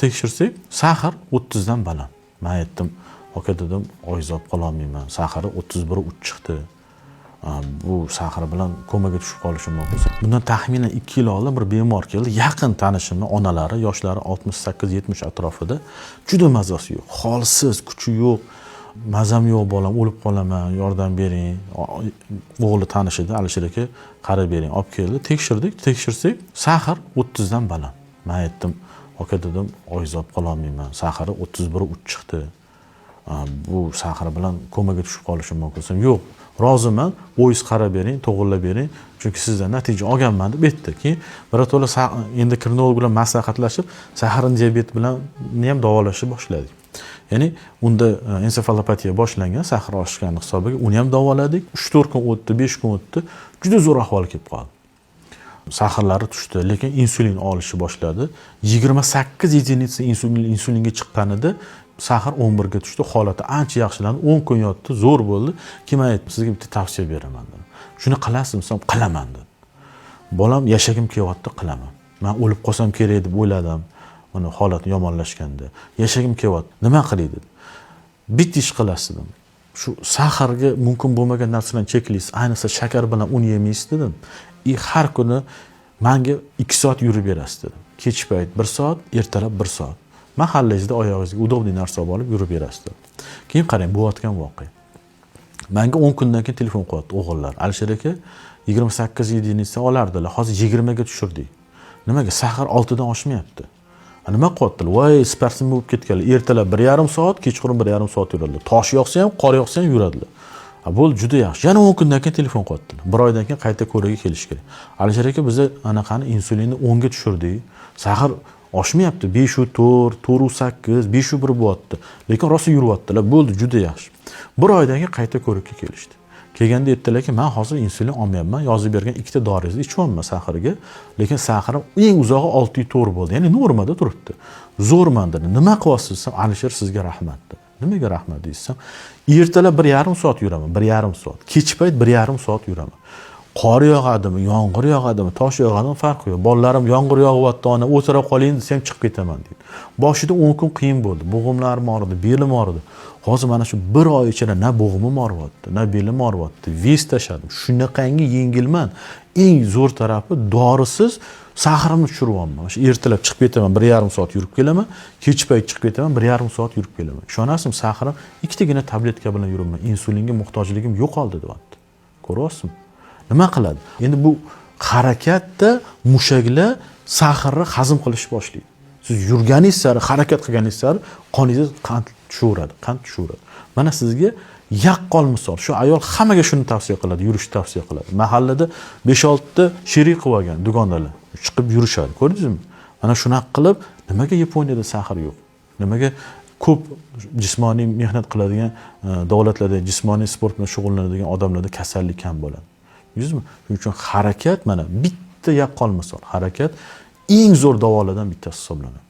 Tekshirsak, sahar 30 dan baland. Men aytdim, aka dedim, oiz olib qololmayman. Sahari 31.3 chiqdi. Bu sahar bilan komaga tushib qolishim mumkin. Bundan taxminan 2 yil oldin bir bemor keldi. Yaqin tanishimni onalari, yoshlari 68-70 atrofida. Juda mazasi yo'q, holsiz, kuchi yo'q. Mazam yo'q bolam, o'lib qolaman, yordam bering. O'g'li tanish edi, Alisher aka, qarab bering. Olib keldi, tekshirsak, sahar 30 dan baland. Men aytdim, aka dedim, oiz olib qololmayman. Sahari 31.3 chiqdi. Bu sahar bilan komaga tushib qolishim mumkin. Yo'q, roziman, o'yiz qarab bering, to'g'irlab bering, chunki sizdan natija olganman deb aytdi. Keyin birato'la endokrinolog bilan maslahatlashib, saharin diabet bilan ham davolashni boshladik. Ya'ni unda ensefalopatiya boshlangan, sahar oshgani hisobiga uni ham davoladik. 3-4 kun o'tdi, 5 kun o'tdi, juda zo'r ahvol kelib qoldi. Saharlari tushdi, lekin insulin olishi boshladi. 28 единица insulinga chiqqanida sahar 11 ga tushdi, holati ancha yaxshilandi, 10 kun yotdi, zo'r bo'ldi. Kim aytdi, sizga bitta tavsiya beraman dedi. Shuni qilasizmi? Qilaman dedi. Bolam yashagim kelyapti, qilaman. Men o'lib qolsam kerak deb o'yladim. Uni holati yomonlashganda. Yashagim kelyapti. Nima qilay dedi. Bitta ish qilasiz dedim. Shu saharga mumkin bo'lmagan narsalarni cheklaysiz, ayniqsa shakar bilan un yemaysiz dedim. Har kuni menga 2 soat yurib berasiz dedim. Kech payt 1 soat, ertalab 1 soat. Mahallangizda oyog'ingizga udobniy narsa olib yurib berasiz dedim. Keyin qarang, bo'layotgan voqea. Menga 10 kundan keyin telefon qilyapti o'g'illar. Alisher aka 28 единица olardilar. Hozir 20 ga tushirdik. Nimaga? Sahar 6 dan oshmayapti. Nima qilyaptilar? Voy, sportmen bo'lib ketganlar. Ertalab 1,5 soat, kechqurun 1,5 soat yuradilar. Tosh yoqsa ham, qor yoqsa ham yuradilar. Bo'ldi, juda yaxshi. Yana 10 kundan keyin telefon qilyaptilar. 1 oydan keyin qayta ko'raga kelish kerak. Alisher aka, biz anaqani insulinni 10 ga tushirdik. Sahar oshmayapti. 5.4, 4.8, 5.1 bo'lyapti. Lekin rosa yuryaptilar. Bo'ldi, juda yaxshi. 1 oydan keyin qayta ko'rikka kelishdi. Kelganda aytdilarki, men hozir insulin olmayapman. Yozib bergan 2 ta doringizni ichyapman saharga. Lekin saharim eng uzog'i 6.4 bo'ldi. Ya'ni normada turibdi. Zo'rman dedi. Nima qilyapsiz? Alisher, sizga rahmat dedi. Nimaga rahmat deysam, ertalab 1,5 soat yuraman, 1,5 soat. Kech payt 1,5 soat yuraman. Qor yog'adimi, yomg'ir yog'adimi, tosh yog'adimi farqi yo'q. Bolalarim yomg'ir yog'yapti, ona o'tirib qoling desam chiqib ketaman deydi. Boshida 10 kun qiyin bo'ldi. Bo'g'imlarim og'ridi, belim og'ridi. Hozir mana shu 1 oy ichida na bo'g'imim og'riyapti, na belim og'riyapti. Ves tashladim. Shunaqangi yengilman. Eng zo'r tarafi dorisiz saharimni tushiryapman. Shu ertalab chiqib ketaman, 1,5 soat yurib kelaman, kech payt chiqib ketaman, 1,5 soat yurib kelaman. Ishonasizmi, saharim 2 tagina tabletka bilan yuraman. Insulinga muhtojligim yo'qoldi deyapti. Ko'ryapsizmi? Nima qiladi? Endi bu harakatda mushaklar saharni hazm qilishni boshlaydi. Siz yurganingiz sari, harakat qilganingiz sari qoningiz qand tushaveradi. Mana sizga yaqqol misol. Shu ayol hammaga shuni tavsiya qiladi, yurishni tavsiya qiladi. Mahallada 5-6 ta sherik qilib olgan dugondalar chiqib yurishadi. Ko'rdingizmi? Mana shunaqa qilib, nimaga Yaponiyada sahar yo'q? Nimaga ko'p jismoniy mehnat qiladigan davlatlarda jismoniy sport bilan shug'ullanadigan odamlarda kasallik kam bo'ladi? Bilasizmi? Shuning uchun harakat mana bitta yaqqol misol. Harakat eng zo'r davolardan bittasi hisoblanadi.